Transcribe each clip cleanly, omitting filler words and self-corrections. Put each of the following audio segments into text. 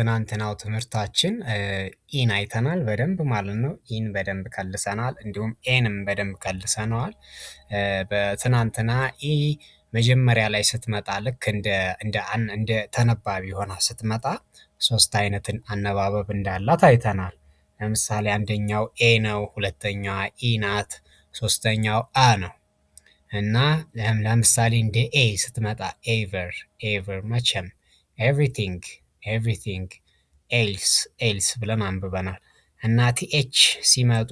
ትናንትናው ትምህርታችን ኢን አይተናል በደንብ ማለት ነው። ኢን በደንብ ከልሰናል እንዲሁም ኤንም በደንብ ከልሰነዋል። በትናንትና ኢ መጀመሪያ ላይ ስትመጣ ልክ እንደ ተነባቢ ሆና ስትመጣ ሶስት አይነትን አነባበብ እንዳላት አይተናል። ለምሳሌ አንደኛው ኤ ነው፣ ሁለተኛዋ ኢ ናት፣ ሶስተኛው አ ነው። እና ለምሳሌ እንደ ኤ ስትመጣ ኤቨር ኤቨር መቼም፣ ኤቭሪቲንግ ኤቭሪቲንግ፣ ኤልስ ብለን አንብበናል። እና ቲኤች ሲመጡ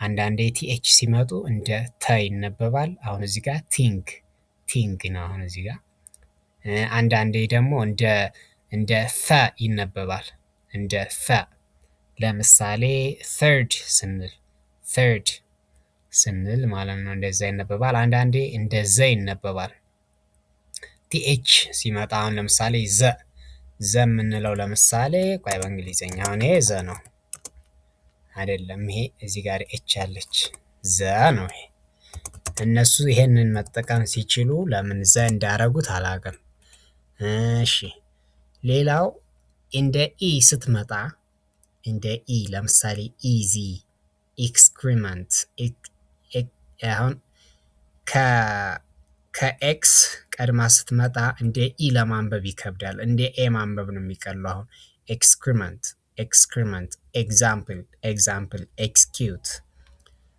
አንዳንዴ ቲኤች ሲመጡ እንደ ተ ይነበባል። አሁን እዚህ ጋር ቲንግ ነው። አሁን እዚህ ጋር አንዳንዴ ደግሞ እንደ ፈ ይነበባል። እንደ ፈ ለምሳሌ ተርድ ስንል ማለት ነው እንደዛ ይነበባል። አንዳንዴ እንደ ዘ ይነበባል። ቲኤች ሲመጣ አሁን ለምሳሌ ዘ የምንለው ለምሳሌ ቆይ በእንግሊዘኛ አሁን ይሄ ዘ ነው አይደለም፣ ይሄ እዚህ ጋር ኤች አለች ዘ ነው ይሄ። እነሱ ይሄንን መጠቀም ሲችሉ ለምን ዘ እንዳረጉት አላውቅም። እሺ ሌላው እንደ ኢ ስትመጣ እንደ ኢ ለምሳሌ ኢዚ፣ ኤክስክሪመንት። አሁን ከኤክስ ቀድማ ስትመጣ እንደ ኢ ለማንበብ ይከብዳል። እንደ ኤ ማንበብ ነው የሚቀለው። አሁን ኤክስክሪመንት፣ ኤግዛምፕል፣ ኤክስኪዩት።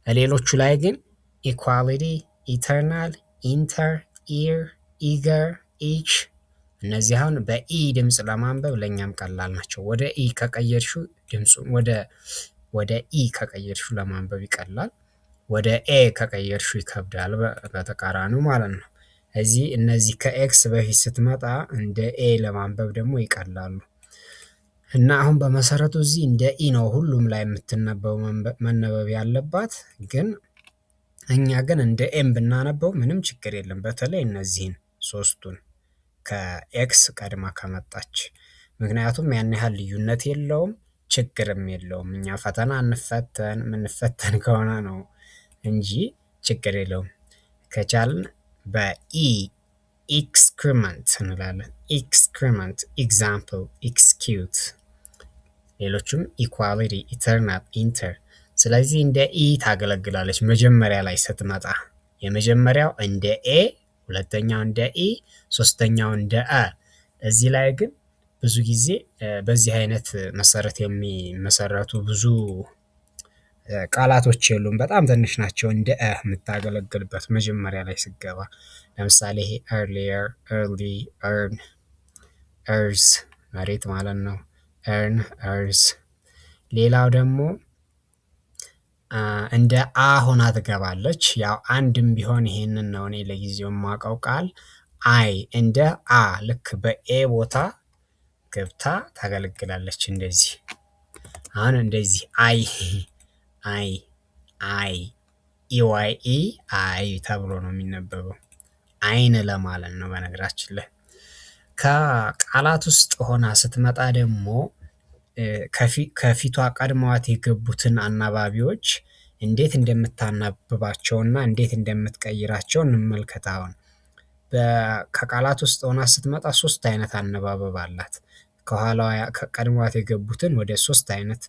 ሌሎቹ ላይ ግን ኢኳሊቲ፣ ኢተርናል፣ ኢንተር፣ ኢር፣ ኢገር፣ ኢች እነዚህ አሁን በኢ ድምፅ ለማንበብ ለእኛም ቀላል ናቸው። ወደ ኢ ከቀየርሹ ድምፁን ወደ ኢ ከቀየርሹ ለማንበብ ይቀላል። ወደ ኤ ከቀየርሹ ይከብዳል በተቃራኒው ማለት ነው። እነዚህ ከኤክስ በፊት ስትመጣ እንደ ኤ ለማንበብ ደግሞ ይቀላሉ። እና አሁን በመሰረቱ እዚህ እንደ ኢ ነው ሁሉም ላይ የምትነበው መነበብ ያለባት። ግን እኛ ግን እንደ ኤም ብናነበው ምንም ችግር የለም። በተለይ እነዚህን ሶስቱን ከኤክስ ቀድማ ከመጣች፣ ምክንያቱም ያን ያህል ልዩነት የለውም ችግርም የለውም። እኛ ፈተና የምንፈተን ከሆነ ነው እንጂ ችግር የለውም። ከቻልን በኢ ኤክስክሪመንት እንላለን። ኤክስክሪመንት፣ ኤግዛምፕል፣ ኤክስኪዩት። ሌሎቹም ኢኳሊቲ፣ ኢተርናል፣ ኢንተር። ስለዚህ እንደ ኢ ታገለግላለች መጀመሪያ ላይ ስትመጣ። የመጀመሪያው እንደ ኤ፣ ሁለተኛው እንደ ኢ፣ ሶስተኛው እንደ አ። እዚህ ላይ ግን ብዙ ጊዜ በዚህ አይነት መሰረት የሚመሰረቱ ብዙ ቃላቶች የሉም። በጣም ትንሽ ናቸው እንደ አ የምታገለግልበት መጀመሪያ ላይ ስገባ። ለምሳሌ ይሄ ኤርሊየር፣ ኤርሊ፣ ኤርን፣ ኤርዝ መሬት ማለት ነው። ኤርን፣ ኤርዝ። ሌላው ደግሞ እንደ አ ሆና ትገባለች። ያው አንድም ቢሆን ይሄንን ነው እኔ ለጊዜው የማውቀው ቃል አይ። እንደ አ ልክ በኤ ቦታ ገብታ ታገለግላለች። እንደዚህ አሁን እንደዚህ አይ ኢዋይ አይ ተብሎ ነው የሚነበበው። አይን ለማለት ነው በነገራችን ላይ። ከቃላት ውስጥ ሆና ስትመጣ ደግሞ ከፊቷ ቀድመዋት የገቡትን አናባቢዎች እንዴት እንደምታናብባቸውና እንዴት እንደምትቀይራቸው እንመልከት። አሁን ከቃላት ውስጥ ሆና ስትመጣ ሶስት አይነት አነባበብ አላት። ከኋላዋ ቀድመዋት የገቡትን ወደ ሶስት አይነት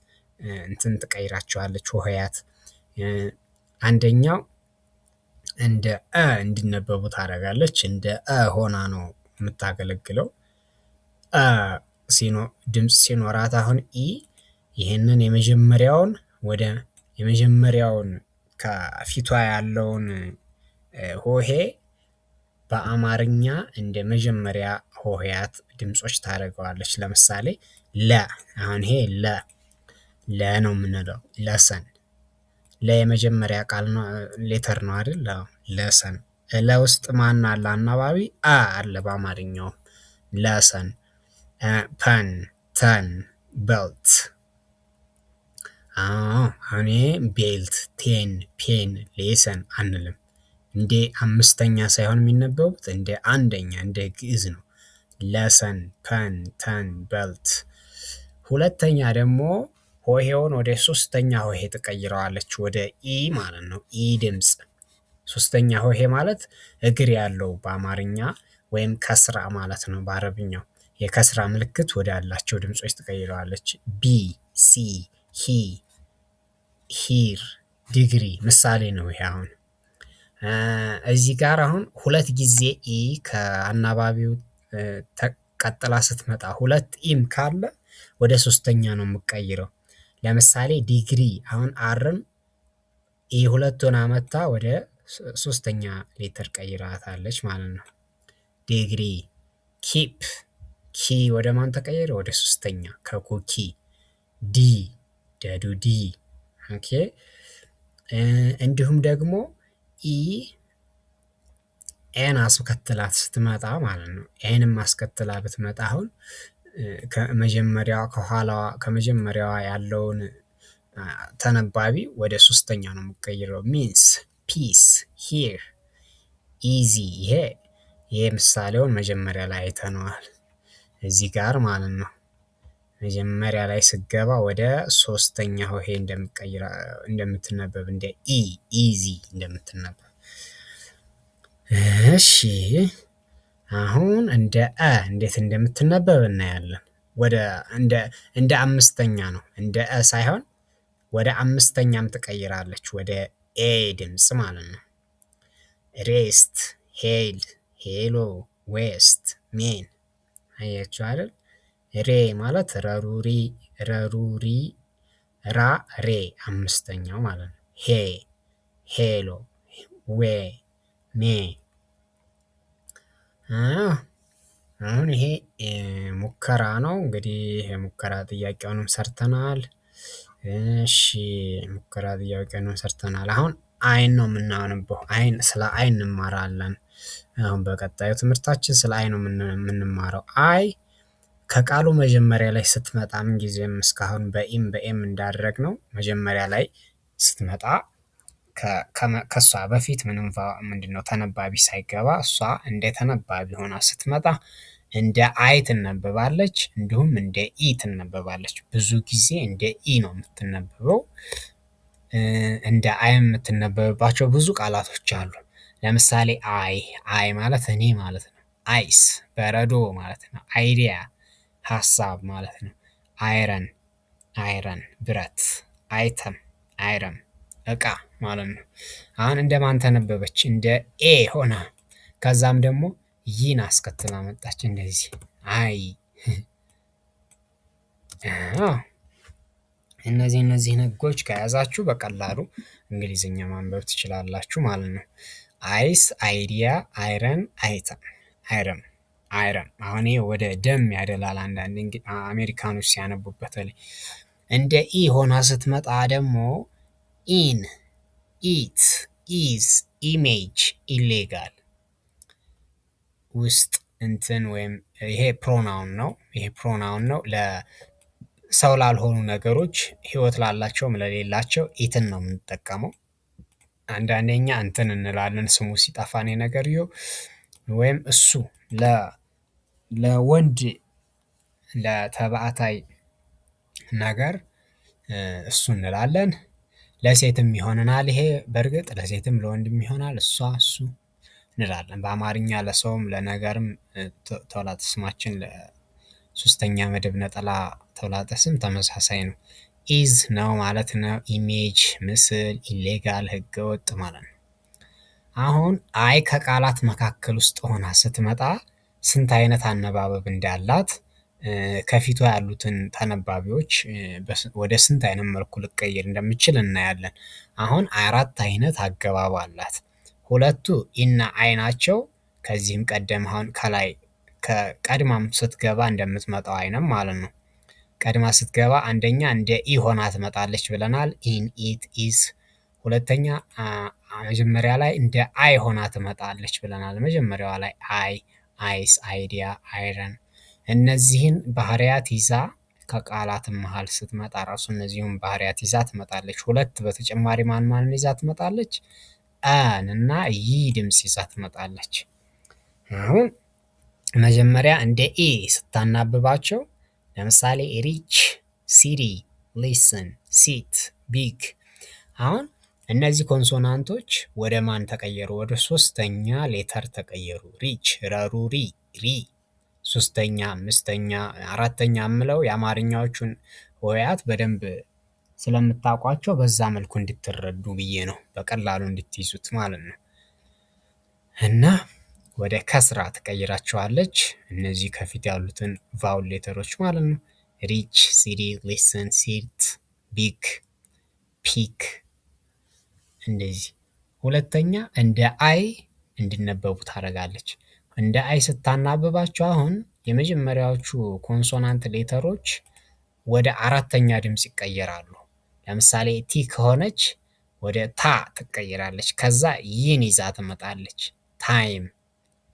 እንትን ትቀይራቸዋለች ሆሄያት። አንደኛው እንደ አ እንዲነበቡ ታደርጋለች። እንደ አ ሆና ነው የምታገለግለው። ድምፅ ሲኖራት አሁን ኢ ይህንን የመጀመሪያውን ከፊቷ ያለውን ሆሄ በአማርኛ እንደ መጀመሪያ ሆሄያት ድምጾች ታደርገዋለች። ለምሳሌ ለ፣ አሁን ይሄ ለ ነው የምንለው። ለሰን የመጀመሪያ ቃል ነው፣ ሌተር ነው አይደል? ለሰን። ለውስጥ ማን አለ አናባቢ? አ አለ በአማርኛው ለሰን። ፐን፣ ተን፣ ቤልት። እኔ ቤልት፣ ቴን፣ ፔን፣ ሌሰን አንልም። እንደ አምስተኛ ሳይሆን የሚነበቡት እንደ አንደኛ እንደ ግዕዝ ነው። ለሰን፣ ፐን፣ ተን፣ ቤልት። ሁለተኛ ደግሞ ሆሄውን ወደ ሶስተኛ ሆሄ ትቀይረዋለች፣ ወደ ኢ ማለት ነው። ኢ ድምፅ ሶስተኛ ሆሄ ማለት እግር ያለው በአማርኛ ወይም ከስራ ማለት ነው በአረብኛው። የከስራ ምልክት ወዳላቸው ድምጾች ትቀይረዋለች። ቢ፣ ሲ፣ ሂ፣ ሂር፣ ዲግሪ ምሳሌ ነው ይሄ አሁን እዚህ ጋር አሁን ሁለት ጊዜ ኢ ከአናባቢው ቀጥላ ስትመጣ ሁለት ኢም ካለ ወደ ሶስተኛ ነው የምቀይረው። ለምሳሌ ዲግሪ አሁን አርን ኢ ሁለቱን አመታ ወደ ሶስተኛ ሌተር ቀይራታለች ማለት ነው። ዲግሪ። ኪፕ ኪ ወደ ማን ተቀየረ? ወደ ሶስተኛ ከኩኪ። ዲ ደዱ ዲ። ኦኬ እንዲሁም ደግሞ ኢ ኤን አስከትላ ስትመጣ ማለት ነው። ኤንም አስከትላ ብትመጣ አሁን ከመጀመሪያዋ ከኋላዋ ከመጀመሪያዋ ያለውን ተነባቢ ወደ ሶስተኛ ነው የምቀይረው። ሚንስ፣ ፒስ፣ ሂር፣ ኢዚ። ይሄ ምሳሌውን መጀመሪያ ላይ አይተነዋል እዚህ ጋር ማለት ነው። መጀመሪያ ላይ ስገባ ወደ ሶስተኛ ሆሄ እንደምትነበብ እንደ ኢ ኢዚ እንደምትነበብ። እሺ አሁን እንደ እንዴት እንደምትነበብ እናያለን። እንደ አምስተኛ ነው እንደ ሳይሆን ወደ አምስተኛም ትቀይራለች ወደ ኤ ድምጽ ማለት ነው። ሬስት፣ ሄል፣ ሄሎ፣ ዌስት፣ ሜን። አያችሁ አይደል? ሬ ማለት ረሩሪ ረሩሪ ራ ሬ አምስተኛው ማለት ነው። ሄ፣ ሄሎ፣ ዌ፣ ሜ። አሁን ይሄ ሙከራ ነው እንግዲህ የሙከራ ጥያቄውንም ሰርተናል። እሺ ሙከራ ጥያቄውንም ሰርተናል። አሁን አይን ነው የምናነበው። ስለ አይን እንማራለን። አሁን በቀጣዩ ትምህርታችን ስለ አይ ነው የምንማረው። አይ ከቃሉ መጀመሪያ ላይ ስትመጣ ምን ጊዜም እስካሁን በኢም በኤም እንዳደረግነው መጀመሪያ ላይ ስትመጣ ከእሷ በፊት ምንድነው ተነባቢ ሳይገባ እሷ እንደ ተነባቢ ሆና ስትመጣ እንደ አይ ትነበባለች፣ እንዲሁም እንደ ኢ ትነበባለች። ብዙ ጊዜ እንደ ኢ ነው የምትነበበው። እንደ አይ የምትነበብባቸው ብዙ ቃላቶች አሉ። ለምሳሌ አይ ማለት እኔ ማለት ነው። አይስ በረዶ ማለት ነው። አይዲያ ሀሳብ ማለት ነው። አይረን ብረት። አይተም አይረም እቃ ማለት ነው። አሁን እንደማን ተነበበች? እንደ ኤ ሆና ከዛም ደግሞ ይን አስከትላ መጣች እንደዚህ አይ። እነዚህን ህጎች ከያዛችሁ በቀላሉ እንግሊዝኛ ማንበብ ትችላላችሁ ማለት ነው። አይስ፣ አይዲያ፣ አይረን፣ አይተም፣ አይረን። አሁን ይሄ ወደ ደም ያደላል አንዳንድ አሜሪካኖች ሲያነቡ በተለይ። እንደ ኢ ሆና ስትመጣ ደግሞ ኢን፣ ኢት፣ ኢዝ፣ ኢሜጅ፣ ኢሌጋል ውስጥ እንትን ወይም ይሄ ፕሮናውን ነው። ለሰው ላልሆኑ ነገሮች ህይወት ላላቸውም ለሌላቸው ኢትን ነው የምንጠቀመው። አንዳንደኛ እንትን እንላለን ስሙ ሲጠፋን የነገርየው ወይም እሱ ለወንድ ለተባዕታይ ነገር እሱ እንላለን። ለሴትም ይሆነናል ይሄ በርግጥ ለሴትም ለወንድም ይሆናል እሷ እሱ እንላለን። በአማርኛ ለሰውም ለነገርም ተውላጠ ስማችን ለሶስተኛ መደብ ነጠላ ተውላጠ ስም ተመሳሳይ ነው። ኢዝ ነው ማለት ነው። ኢሜጅ ምስል፣ ኢሌጋል ህገወጥ ማለት ነው። አሁን አይ ከቃላት መካከል ውስጥ ሆና ስትመጣ ስንት አይነት አነባበብ እንዳላት ከፊቷ ያሉትን ተነባቢዎች ወደ ስንት አይነት መልኩ ልቀይር እንደምችል እናያለን። አሁን 4 አይነት አገባብ አላት። ሁለቱ ኢና አይ ናቸው። ከዚህም ቀደም አሁን ከላይ ቀድማም ስትገባ እንደምትመጣው አይነት ማለት ነው። ቀድማ ስትገባ አንደኛ እንደ ኢ ሆና ትመጣለች ብለናል። ኢን፣ ኢት፣ ኢዝ። ሁለተኛ መጀመሪያ ላይ እንደ አይ ሆና ትመጣለች ብለናል። መጀመሪያዋ ላይ አይ፣ አይስ፣ አይዲያ፣ አይረን። እነዚህን ባህሪያት ይዛ ከቃላትም መሃል ስትመጣ ራሱ እነዚህን ባህሪያት ይዛ ትመጣለች። ሁለት በተጨማሪ ማንን ይዛ ትመጣለች? አን እና ይ ድምጽ ይዛ ትመጣለች። አሁን መጀመሪያ እንደ ኢ ስታናብባቸው ለምሳሌ ሪች፣ ሲሪ፣ ሊስን፣ ሲት፣ ቢግ። አሁን እነዚህ ኮንሶናንቶች ወደ ማን ተቀየሩ? ወደ ሶስተኛ ሌተር ተቀየሩ። ሪች፣ ረሩሪ፣ ሪ ሶስተኛ፣ አምስተኛ፣ አራተኛ የምለው የአማርኛዎቹን ሆሄያት በደንብ ስለምታውቋቸው በዛ መልኩ እንድትረዱ ብዬ ነው፣ በቀላሉ እንድትይዙት ማለት ነው። እና ወደ ከስራ ትቀይራቸዋለች እነዚህ ከፊት ያሉትን ቫውል ሌተሮች ማለት ነው። ሪች፣ ሲሪ፣ ሊስን፣ ሲት፣ ቢግ፣ ፒክ እንደዚህ። ሁለተኛ እንደ አይ እንዲነበቡ ታደርጋለች። እንደ አይ ስታናብባቸው አሁን የመጀመሪያዎቹ ኮንሶናንት ሌተሮች ወደ አራተኛ ድምፅ ይቀየራሉ። ለምሳሌ ቲ ከሆነች ወደ ታ ትቀየራለች። ከዛ ይን ይዛ ትመጣለች። ታይም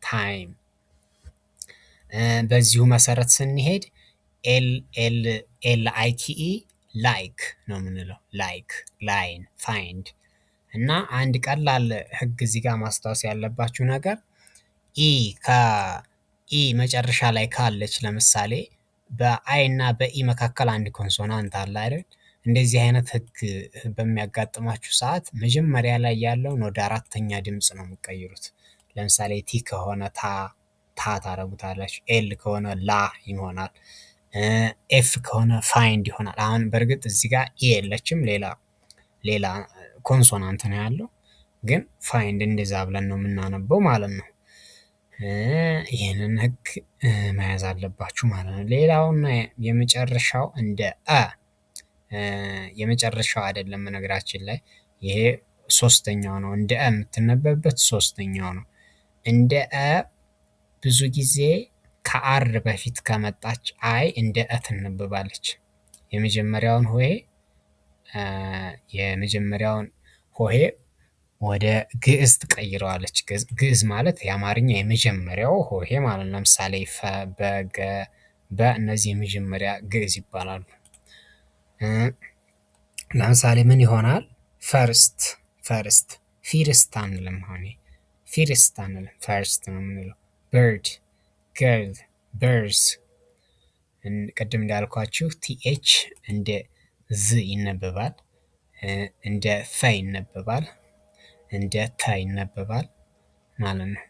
ታይም። በዚሁ መሰረት ስንሄድ ኤል አይ ኪ ኢ ላይክ ነው የምንለው። ላይክ፣ ላይን፣ ፋይንድ። እና አንድ ቀላል ህግ እዚህ ጋር ማስታወስ ያለባችሁ ነገር ከኢ መጨረሻ ላይ ካለች ለምሳሌ በአይ እና በኢ መካከል አንድ ኮንሶናንት አለ አይደል? እንደዚህ አይነት ህግ በሚያጋጥማችሁ ሰዓት መጀመሪያ ላይ ያለውን ወደ አራተኛ ድምፅ ነው የምትቀይሩት። ለምሳሌ ቲ ከሆነ ታ ታረጉታላችሁ። ኤል ከሆነ ላ ይሆናል። ኤፍ ከሆነ ፋይንድ ይሆናል። አሁን በእርግጥ እዚህ ጋር ኢ የለችም፣ ሌላ ኮንሶናንት ነው ያለው፣ ግን ፋይንድ እንደዛ ብለን ነው የምናነበው ማለት ነው። ይህንን ህግ መያዝ አለባችሁ ማለት ነው። ሌላውና የመጨረሻው እንደ የመጨረሻው አይደለም ነገራችን ላይ፣ ይሄ ሶስተኛው ነው። እንደ የምትነበብበት ሶስተኛው ነው። እንደ ብዙ ጊዜ ከአር በፊት ከመጣች አይ እንደ ትነበባለች። የመጀመሪያውን ሆሄ ወደ ግዕዝ ትቀይረዋለች። ግዕዝ ማለት የአማርኛ የመጀመሪያው ሆሄ ማለት ነው። ለምሳሌ ፈ፣ በገ፣ በእነዚህ የመጀመሪያ ግዕዝ ይባላሉ። ለምሳሌ ምን ይሆናል? ፈርስት፣ ፊርስት አንልም። ሆኔ ፊርስት አንልም፣ ፈርስት ነው የምንለው። በርድ፣ ገርል፣ በርዝ። ቅድም እንዳልኳችሁ ቲኤች እንደ ዝ ይነበባል፣ እንደ ፈ ይነበባል፣ እንደ ተ ይነበባል ማለት ነው።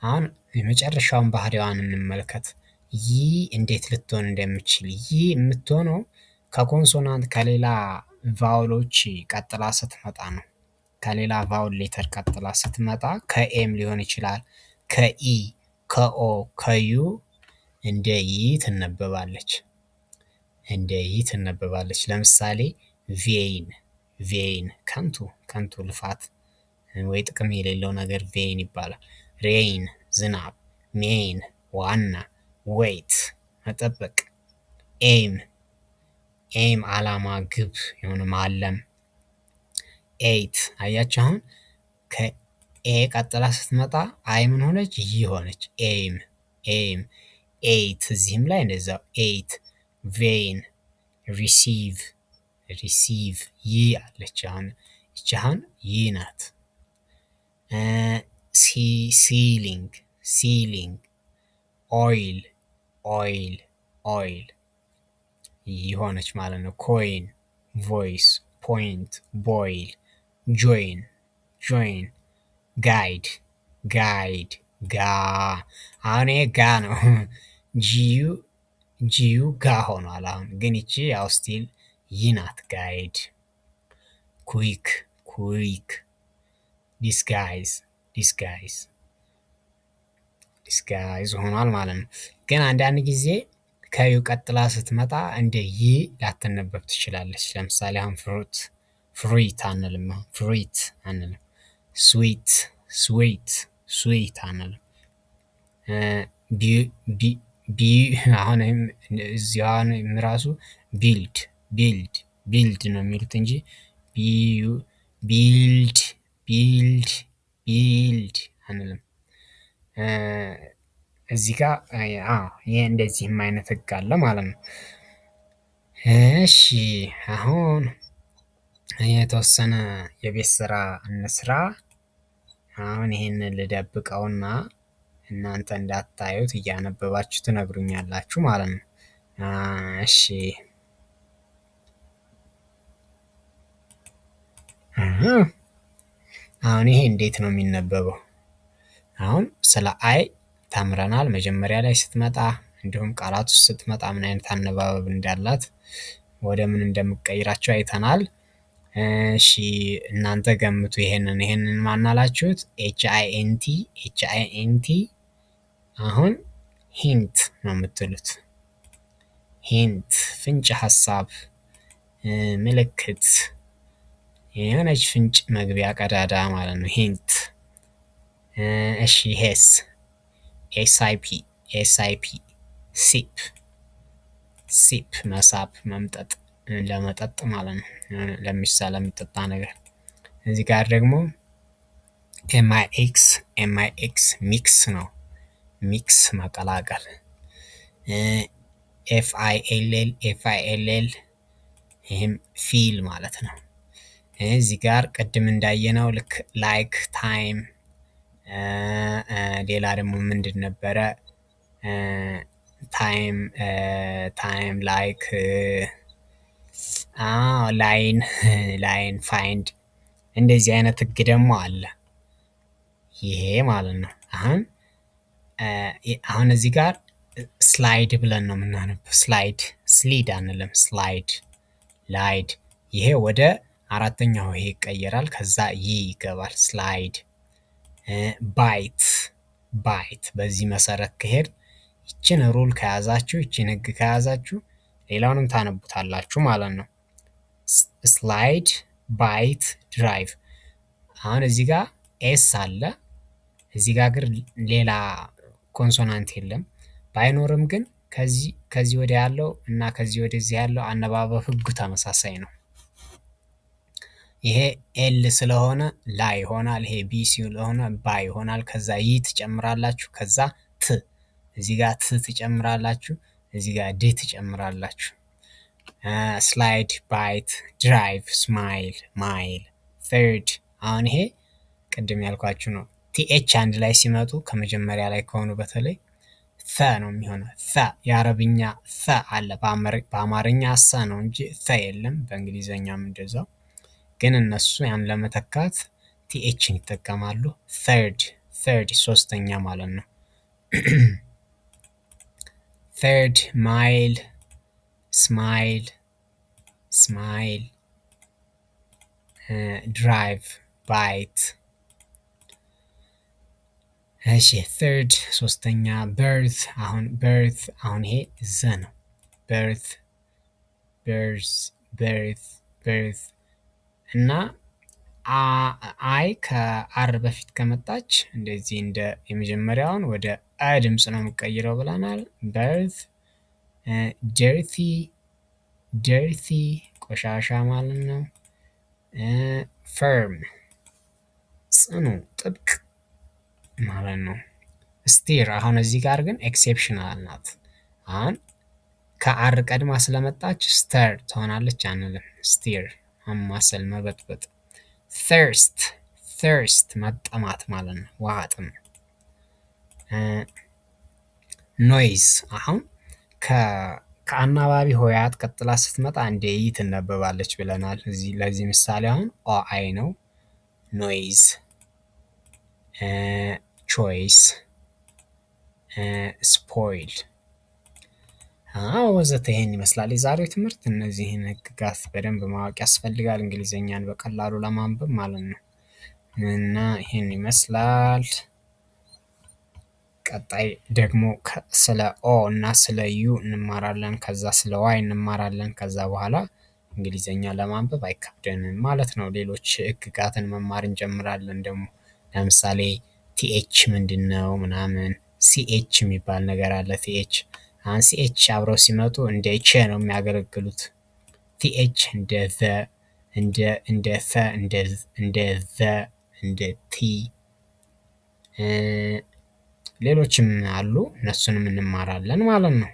አሁን የመጨረሻውን ባህሪዋን እንመልከት። ይህ እንዴት ልትሆን እንደምችል። ይህ የምትሆነው ከኮንሶናንት ከሌላ ቫውሎች ቀጥላ ስትመጣ ነው። ከሌላ ቫውል ሌተር ቀጥላ ስትመጣ ከኤም ሊሆን ይችላል፣ ከኢ፣ ከኦ፣ ከዩ እንደ ይ ትነበባለች። ለምሳሌ ቬይን ከንቱ ልፋት ወይ ጥቅም የሌለው ነገር ቬይን ይባላል። ሬይን ዝናብ፣ ሜይን ዋና፣ ዌይት መጠበቅ፣ ኤም አላማ፣ ግብ የሆነ ማለም። ኤይት አያችሁ፣ አሁን ከኤ ቀጥላ ስትመጣ አይ ምን ሆነች? ይ ሆነች። ኤም ኤይት። እዚህም ላይ እንደዛው ኤይት። ቬይን፣ ሪሲቭ ይ አለች። አሁን ይቺ አሁን ይ ናት። ሲሊንግ፣ ኦይል ይሆነች ማለት ነው። ኮይን፣ ቮይስ፣ ፖይንት፣ ቦይል፣ ጆይን፣ ጋይድ፣ ጋ። አሁን ይሄ ጋ ነው። ጂዩ ጋ ሆኗል። አሁን ግን ይቺ ያው ስቲል ይናት። ጋይድ፣ ኩዊክ፣ ዲስጋይዝ ሆኗል ማለት ነው። ግን አንዳንድ ጊዜ ከዩ ቀጥላ ስትመጣ እንደ ይ ላትነበብ ትችላለች። ለምሳሌ አሁን ፍሩት አንልም፣ ስዊት አንልም። አሁንም እዚያውም ራሱ ቢልድ ነው የሚሉት እንጂ ቢልድ አንልም። እዚህ ጋር ይሄ እንደዚህም አይነት ህግ አለ ማለት ነው። እሺ አሁን የተወሰነ የቤት ስራ እንስራ። አሁን ይሄንን ልደብቀውና እናንተ እንዳታዩት እያነበባችሁ ትነግሩኛላችሁ ማለት ነው። እሺ አሁን ይሄ እንዴት ነው የሚነበበው? አሁን ስለ አይ ተምረናል። መጀመሪያ ላይ ስትመጣ እንዲሁም ቃላት ውስጥ ስትመጣ ምን አይነት አነባበብ እንዳላት ወደ ምን እንደምቀይራቸው አይተናል። እሺ እናንተ ገምቱ። ይሄንን ማን አላችሁት? ኤች አይ ኤን ቲ አሁን ሂንት ነው የምትሉት። ሂንት ፍንጭ ሀሳብ፣ ምልክት፣ የሆነች ፍንጭ መግቢያ ቀዳዳ ማለት ነው ሂንት። እሺ ሄስ ኤስአይፒ ሲፕ መሳብ፣ መምጠጥ፣ ለመጠጥ ማለት ነው። ለሚጠጣ ነገር። እዚህ ጋር ደግሞ ኤምአይኤክስ ሚክስ ነው። ሚክስ መቀላቀል። ኤፍአይኤልኤል ይህም ፊል ማለት ነው። እዚህ ጋር ቅድም እንዳየነው ልክ ላይክ ታይም፣ ሌላ ደግሞ ምንድን ነበረ? ታይም ላይክ ላይን ፋይንድ፣ እንደዚህ አይነት ህግ ደግሞ አለ። ይሄ ማለት ነው። አሁን እዚህ ጋር ስላይድ ብለን ነው የምናነበው። ስሊድ አንልም። ላይድ። ይሄ ወደ አራተኛው ይሄ ይቀየራል። ከዛ ይገባል። ስላይድ። ባይት በዚህ መሰረት ከሄድ ይችን ሩል ከያዛችሁ፣ ይችን ህግ ከያዛችሁ ሌላውንም ታነቡታላችሁ ማለት ነው። ስላይድ፣ ባይት፣ ድራይቭ። አሁን እዚህ ጋር ኤስ አለ። እዚህ ጋር ግን ሌላ ኮንሶናንት የለም። ባይኖርም ግን ከዚህ ወዲያ ያለው እና ከዚህ ወደዚህ ያለው አነባበብ ህጉ ተመሳሳይ ነው። ይሄ ኤል ስለሆነ ላ ይሆናል። ይሄ ቢ ስለሆነ ባ ይሆናል። ከዛ ይ ትጨምራላችሁ። ከዛ ት፣ እዚህ ጋር ት ትጨምራላችሁ። እዚህ ጋር ድ ትጨምራላችሁ። ስላይድ፣ ባይት፣ ድራይቭ፣ ስማይል፣ ማይል፣ ተርድ። አሁን ይሄ ቅድም ያልኳችሁ ነው። ቲኤች አንድ ላይ ሲመጡ ከመጀመሪያ ላይ ከሆኑ በተለይ ፈ ነው የሚሆነው። ፈ የአረብኛ ፈ አለ። በአማርኛ ሰ ነው እንጂ ፈ የለም። በእንግሊዘኛም እንደዛው። ግን እነሱ ያን ለመተካት ቲኤችን ይጠቀማሉ። ተርድ ሶስተኛ ማለት ነው። ተርድ፣ ማይል፣ ስማይል፣ ድራይቭ፣ ባይት። እሺ ተርድ ሶስተኛ። በርት አሁን ይሄ ዘ ነው። በርት እና አይ ከአር በፊት ከመጣች እንደዚህ እንደ የመጀመሪያውን ወደ አ ድምፅ ነው የምቀይረው ብለናል። በርት። ደርቲ ቆሻሻ ማለት ነው። ፈርም ጽኑ፣ ጥብቅ ማለት ነው። ስቲር አሁን እዚህ ጋር ግን ኤክሴፕሽናል ናት። አሁን ከአር ቀድማ ስለመጣች ስተር ትሆናለች አንልም። ስቲር ማማሰል፣ መበጥበጥ። ተርስት መጠማት ማለት ነው። ውሃ ጥም። ኖይዝ አሁን ከአናባቢ ሆሄያት ቀጥላ ስትመጣ እንደ ይ ትነበባለች ብለናል። ለዚህ ምሳሌ አሁን አይ ነው። ኖይዝ፣ ቾይስ፣ ስፖይል ወዘተ። ይሄን ይመስላል የዛሬው ትምህርት። እነዚህን ህግጋት በደንብ ማወቅ ያስፈልጋል፣ እንግሊዘኛን በቀላሉ ለማንበብ ማለት ነው። እና ይሄን ይመስላል። ቀጣይ ደግሞ ስለ ኦ እና ስለ ዩ እንማራለን። ከዛ ስለ ዋይ እንማራለን። ከዛ በኋላ እንግሊዘኛ ለማንበብ አይከብደንም ማለት ነው። ሌሎች ህግጋትን መማር እንጀምራለን ደግሞ። ለምሳሌ ቲኤች ምንድን ነው ምናምን፣ ሲኤች የሚባል ነገር አለ። ቲኤች አሁን ሲኤች አብረው ሲመጡ እንደ ቼ ነው የሚያገለግሉት። ቲኤች እንደ ዘ፣ እንደ ፈ፣ እንደ ዘ፣ እንደ ቲ፣ ሌሎችም አሉ። እነሱንም እንማራለን ማለት ነው።